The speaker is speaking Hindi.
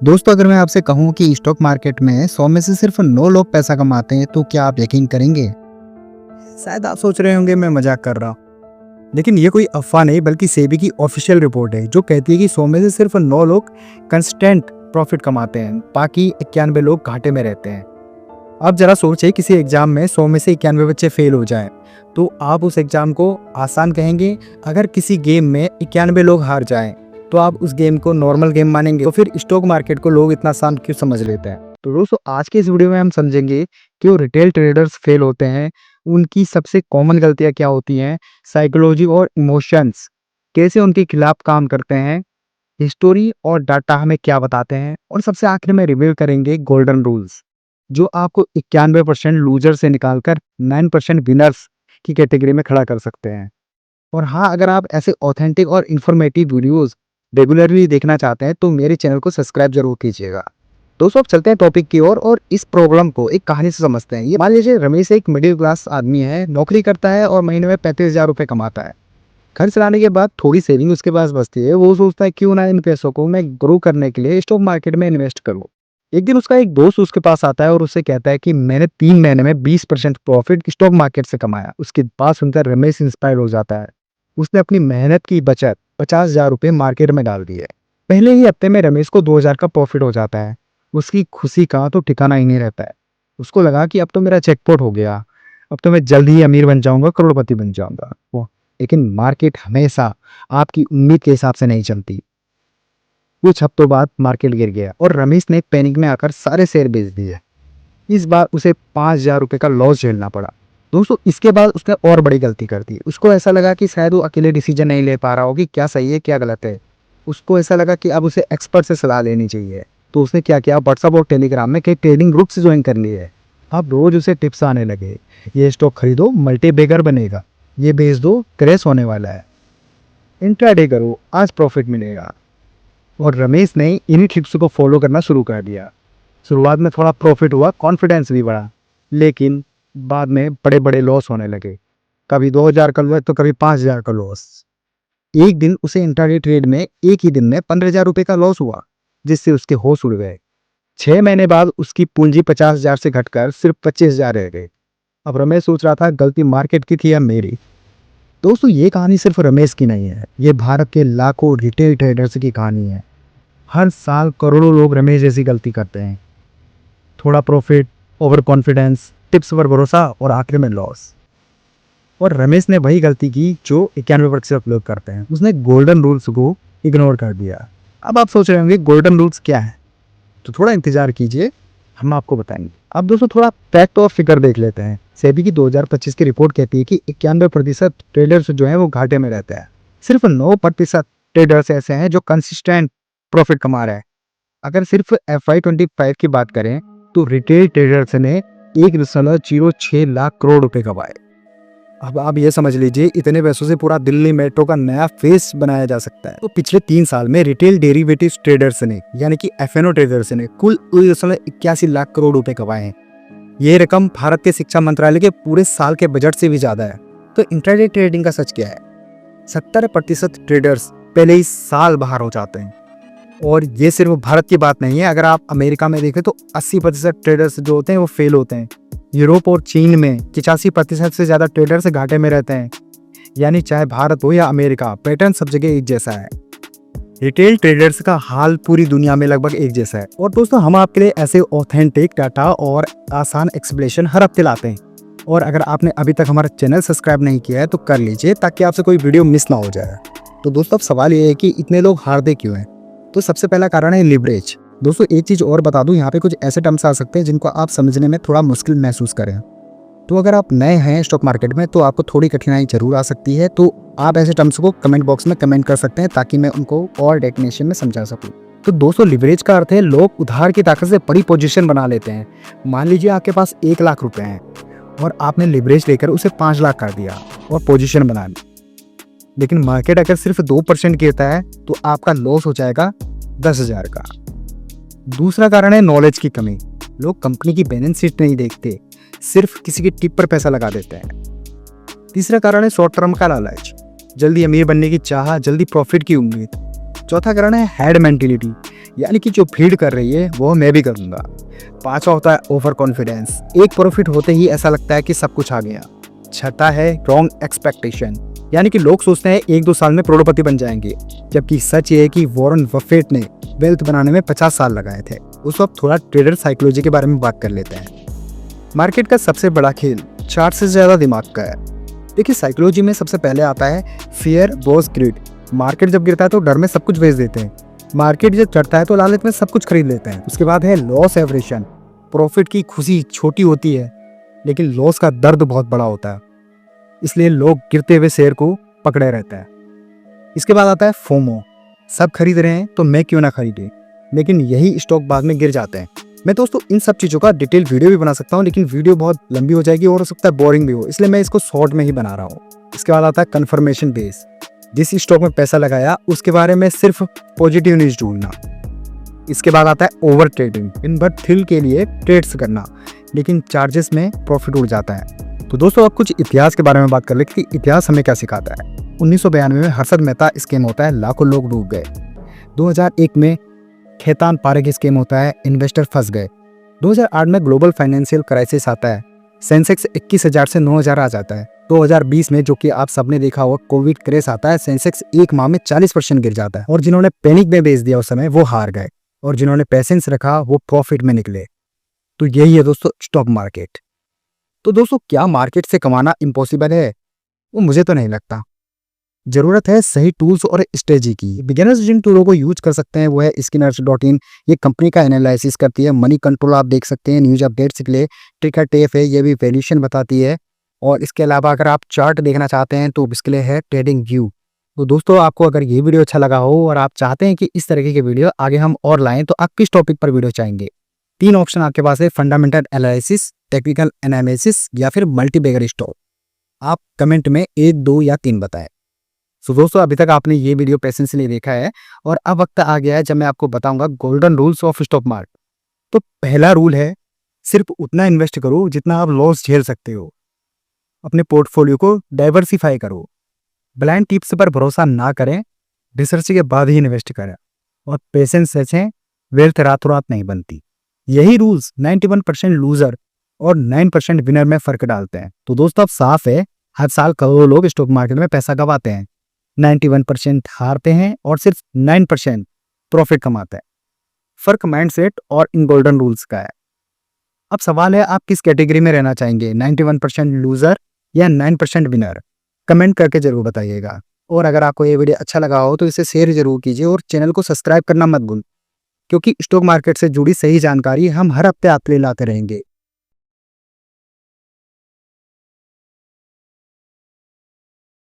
दोस्तों, अगर मैं आपसे कहूं कि स्टॉक मार्केट में 100 में से सिर्फ 9 लोग पैसा कमाते हैं तो क्या आप यकीन करेंगे? शायद आप सोच रहे होंगे मैं मजाक कर रहा हूं, लेकिन ये कोई अफवाह नहीं बल्कि सेबी की ऑफिशियल रिपोर्ट है जो कहती है कि 100 में से सिर्फ 9 लोग कंस्टेंट प्रॉफिट कमाते हैं, बाकी 91 लोग घाटे में रहते हैं। अब जरा सोचिए, किसी एग्जाम में 100 में से 91 बच्चे फेल हो जाएं तो आप उस एग्जाम को आसान कहेंगे? अगर किसी गेम में 91 लोग हार जाएं तो आप उस गेम को नॉर्मल गेम मानेंगे? तो फिर स्टॉक मार्केट को लोग इतना आसान क्यों समझ लेते हैं? तो दोस्तों, आज के इस वीडियो में हम समझेंगे कि वो रिटेल ट्रेडर्स फेल होते हैं, उनकी सबसे कॉमन गलतियां क्या होती हैं, साइकोलॉजी और इमोशंस कैसे उनके खिलाफ काम करते हैं, हिस्टोरी और डाटा हमें क्या बताते हैं, और सबसे आखिर में रिवील करेंगे गोल्डन रूल्स जो आपको 91% लूजर से निकालकर 9% विनर्स की कैटेगरी में खड़ा कर सकते हैं। और हाँ, अगर आप ऐसे ऑथेंटिक और इन्फॉर्मेटिव वीडियोस रेगुलरली देखना चाहते हैं तो मेरे चैनल को सब्सक्राइब जरूर कीजिएगा। दोस्तों, अब चलते हैं टॉपिक की ओर और इस प्रॉब्लम को एक कहानी से समझते हैं। ये मान लीजिए रमेश एक मिडिल क्लास आदमी है, नौकरी करता है और महीने में 35,000 रुपये कमाता है। घर चलाने के बाद थोड़ी सेविंग उसके पास बचती है। वो सोचता है क्यों ना इन पैसों को मैं ग्रो करने के लिए स्टॉक मार्केट में इन्वेस्ट करूं। एक दिन उसका एक दोस्त उसके पास आता है और उससे कहता है कि मैंने 3 महीने में 20% प्रॉफिट स्टॉक मार्केट से कमाया। उसकी बात सुनकर रमेश इंस्पायर हो जाता है। उसने अपनी मेहनत की बचत 50,000 रुपये मार्केट में डाल दिए। पहले ही हफ्ते में रमेश को 2,000 का प्रॉफिट हो जाता है। उसकी खुशी का तो ठिकाना ही नहीं रहता है। उसको लगा कि अब तो मेरा जैकपॉट हो गया, अब तो मैं जल्द ही अमीर बन जाऊंगा, करोड़पति बन जाऊंगा। वो लेकिन मार्केट हमेशा आपकी उम्मीद के हिसाब से नहीं चलती। कुछ हफ्तों बाद मार्केट गिर गया और रमेश ने पैनिक में आकर सारे शेयर बेच दिए। इस बार उसे 5,000 रुपये का लॉस झेलना पड़ा। दोस्तों, इसके बाद उसने और बड़ी गलती कर दी। उसको ऐसा लगा कि शायद वो अकेले डिसीजन नहीं ले पा रहा हो कि क्या सही है क्या गलत है। उसको ऐसा लगा कि अब उसे एक्सपर्ट से सलाह लेनी चाहिए। तो उसने क्या किया, व्हाट्सएप और टेलीग्राम में कई ट्रेडिंग ग्रुप से ज्वाइन कर लिए। अब रोज उसे टिप्स आने लगे। ये स्टॉक खरीदो, मल्टी बेगर बनेगा। ये बेच दो, क्रैश होने वाला है। इंट्राडे करो, आज प्रॉफिट मिलेगा। और रमेश ने इन्हीं टिप्स को फॉलो करना शुरू कर दिया। शुरुआत में थोड़ा प्रॉफिट हुआ, कॉन्फिडेंस भी बढ़ा, लेकिन बाद में बड़े बड़े लॉस होने लगे। कभी 2,000 का लॉस तो कभी 5,000 का लॉस। एक दिन उसे इंट्राडे ट्रेड में एक ही दिन में 15,000 रुपये का लॉस हुआ, जिससे उसके होश उड़ गए। 6 महीने बाद उसकी पूंजी 50,000 से घटकर सिर्फ 25,000 रह गई। अब रमेश सोच रहा था गलती मार्केट की थी या मेरी। दोस्तों, ये कहानी सिर्फ रमेश की नहीं है, ये भारत के लाखों रिटेल ट्रेडर्स की कहानी है। हर साल करोड़ों लोग रमेश जैसी गलती करते हैं। थोड़ा प्रॉफिट, ओवर कॉन्फिडेंस, टिप्स पर भरोसा और आखिर में लॉस। और रमेश ने वही गलती की जो 91% लोग करते हैं। उसने गोल्डन रूल्स को इग्नोर कर दिया। अब आप सोच रहे होंगे गोल्डन रूल्स क्या है, तो थोड़ा इंतजार कीजिए, हम आपको बताएंगे। अब दोस्तों, थोड़ा फैक्ट और फिगर देख लेते हैं। सेबी की 2025 की रिपोर्ट कहती है कि 91% ट्रेडर्स जो है वो घाटे में रहते हैं। सिर्फ 9% ट्रेडर्स ऐसे हैं जो कंसिस्टेंट प्रॉफिट कमा रहे हैं। अगर सिर्फ FY25 की बात करें तो रिटेल ट्रेडर्स ने 1.06 लाख करोड़ रुपए कमाए। अब आप ये समझ लीजिए, इतने पैसों से पूरा दिल्ली मेट्रो का नया फेस बनाया जा सकता है। तो पिछले 3 साल में रिटेल डेरिवेटिव ट्रेडर्स ने यानी कि FNO ट्रेडर्स ने कुल 1.81 लाख करोड़ रुपए कमाए हैं। ये रकम भारत के शिक्षा मंत्रालय के पूरे साल के बजट से भी ज्यादा है। तो इंट्राडे ट्रेडिंग का सच क्या है? 70% ट्रेडर्स पहले ही साल बाहर हो जाते हैं। और ये सिर्फ भारत की बात नहीं है, अगर आप अमेरिका में देखें तो 80% ट्रेडर्स जो होते हैं वो फेल होते हैं। यूरोप और चीन में 85% से ज्यादा ट्रेडर्स घाटे में रहते हैं। यानी चाहे भारत हो या अमेरिका, पैटर्न सब जगह एक जैसा है। रिटेल ट्रेडर्स का हाल पूरी दुनिया में लगभग एक जैसा है। और दोस्तों, हम आपके लिए ऐसे ऑथेंटिक डाटा और आसान एक्सप्लेनेशन हर हफ्ते लाते हैं। और अगर आपने अभी तक हमारा चैनल सब्सक्राइब नहीं किया है तो कर लीजिए, ताकि आपसे कोई वीडियो मिस ना हो जाए। तो दोस्तों, अब सवाल ये है कि इतने लोग हारते क्यों हैं? तो सबसे पहला कारण है लिवरेज। दोस्तों, एक चीज और बता दूं, यहाँ पे कुछ ऐसे टर्म्स आ सकते हैं जिनको आप समझने में थोड़ा मुश्किल महसूस करें। तो अगर आप नए हैं स्टॉक मार्केट में तो आपको थोड़ी कठिनाई जरूर आ सकती है। तो आप ऐसे टर्म्स को कमेंट बॉक्स में कमेंट कर सकते हैं ताकि मैं उनको और डेफिनेशन में समझा सकूं। तो दोस्तों, लिवरेज का अर्थ है लोग उधार की ताकत से बड़ी पोजीशन बना लेते हैं। मान लीजिए आपके पास 1 लाख रुपए हैं और आपने लिवरेज लेकर उसे 5 लाख कर दिया और पोजीशन बना ली। लेकिन मार्केट अगर सिर्फ 2% गिरता है तो आपका लॉस हो जाएगा 10,000 का। दूसरा कारण है नॉलेज की कमी। लोग कंपनी की बैलेंस शीट नहीं देखते, सिर्फ किसी की टिप पर पैसा लगा देते हैं। तीसरा कारण है शॉर्ट टर्म का लालच, जल्दी अमीर बनने की चाह, जल्दी प्रॉफिट की उम्मीद। चौथा कारण है हेड मेंटेलिटी, यानी कि जो भीड़ कर रही है वो मैं भी करूँगा। पांचवा होता है ओवर कॉन्फिडेंस। एक प्रॉफिट होते ही ऐसा लगता है कि सब कुछ आ गया। छठा है रॉन्ग एक्सपेक्टेशन, यानी कि लोग सोचते हैं 1-2 साल में करोड़पति बन जाएंगे, जबकि सच ये है कि वॉरेन बफेट ने वेल्थ बनाने में 50 साल लगाए थे। उस वक्त थोड़ा ट्रेडर साइकोलॉजी के बारे में बात कर लेते हैं। मार्केट का सबसे बड़ा खेल चार्ट से ज़्यादा दिमाग का है। देखिए, साइकोलॉजी में सबसे पहले आता है फियर बॉस ग्रिड। मार्केट जब गिरता है तो डर में सब कुछ बेच देते हैं। मार्केट जब चढ़ता है तो लालच में सब कुछ खरीद लेते हैं। उसके बाद है लॉस एवरेशन। प्रॉफिट की खुशी छोटी होती है लेकिन लॉस का दर्द बहुत बड़ा होता है, इसलिए लोग गिरते हुए शेयर को पकड़े रहते हैं। इसके बाद आता है फोमो। सब खरीद रहे हैं तो मैं क्यों ना खरीदे, लेकिन यही स्टॉक बाद में गिर जाते हैं। मैं दोस्तों इन सब चीज़ों का डिटेल वीडियो भी बना सकता हूँ, लेकिन वीडियो बहुत लंबी हो जाएगी और हो सकता है बोरिंग भी हो, इसलिए मैं इसको शॉर्ट में ही बना रहा हूँ। इसके बाद आता है कन्फर्मेशन बेस। जिस स्टॉक में पैसा लगाया उसके बारे में सिर्फ पॉजिटिव न्यूज़ ढूंढना। इसके बाद आता है ओवर ट्रेडिंग। दिन भर थ्रिल के लिए ट्रेड्स करना, लेकिन चार्जेस में प्रॉफिट उड़ जाता है। तो दोस्तों अब कुछ इतिहास के बारे में बात कर ले कि इतिहास हमें क्या सिखाता है। 1992 में हर्षद मेहता स्कैम होता है, लाखों लोग डूब गए। 2001 में खेतान पारेख स्कैम होता है, इन्वेस्टर फंस गए। 2008 में ग्लोबल फाइनेंशियल क्राइसिस आता है, सेंसेक्स 21,000 से 9,000 आ जाता है। 2020 में, जो कि आप सबने देखा होगा, कोविड क्रेश आता है, सेंसेक्स एक माह में 40% गिर जाता है। और जिन्होंने पैनिक में बेच दिया उस समय वो हार गए, और जिन्होंने पेशेंस रखा वो प्रॉफिट में निकले। तो यही है दोस्तों स्टॉक मार्केट। तो दोस्तों क्या मार्केट से कमाना इम्पॉसिबल है? वो मुझे तो नहीं लगता। जरूरत है सही टूल्स और स्ट्रेटजी की। बिगिनर्स जिन टूलों को यूज कर सकते हैं वो है स्किनर्स.इन। ये कंपनी का एनालिसिस करती है। मनी कंट्रोल आप देख सकते हैं न्यूज अपडेट्स के लिए। ट्रिकर टेप है, ये भी वैल्यूएशन बताती है। और इसके अलावा अगर आप चार्ट देखना चाहते हैं तो इसके लिए है ट्रेडिंग व्यू। तो दोस्तों आपको अगर ये वीडियो अच्छा लगा हो और आप चाहते हैं कि इस तरीके के वीडियो आगे हम और लाएं, तो आप किस टॉपिक पर वीडियो चाहेंगे? 3 ऑप्शन आपके पास है, फंडामेंटल एनालिसिस, टेक्निकल एनालिसिस या फिर मल्टीबैगर स्टॉक। आप कमेंट में 1, 2 या 3 बताएं। तो दोस्तों अभी तक आपने ये वीडियो पेशेंसली देखा है और अब वक्त आ गया है जब मैं आपको बताऊंगा golden rules of stock market. तो पहला रूल है, सिर्फ उतना इन्वेस्ट करो जितना आप लॉस झेल सकते हो। अपने पोर्टफोलियो को डाइवर्सिफाई करो। ब्लाइंड टिप्स पर भरोसा ना करें, रिसर्च के बाद ही इन्वेस्ट करें। और पेशेंस से वेल्थ रातों रात नहीं बनती। यही रूल्स 91% लूजर और 9% विनर में फर्क डालते हैं। तो दोस्तों अब साफ है, हर साल करोड़ों लोग स्टॉक मार्केट में पैसा गंवाते हैं, 91% हारते हैं और सिर्फ 9% प्रॉफिट कमाते हैं। फर्क माइंडसेट और इन गोल्डन रूल्स का है। अब सवाल है आप किस कैटेगरी में रहना चाहेंगे, 91% लूजर या 9% विनर? कमेंट करके जरूर बताइएगा। और अगर आपको ये वीडियो अच्छा लगा हो तो इसे शेयर जरूर कीजिए और चैनल को सब्सक्राइब करना मत भूल, क्योंकि स्टॉक मार्केट से जुड़ी सही जानकारी हम हर हफ्ते आपके लिए लाते रहेंगे।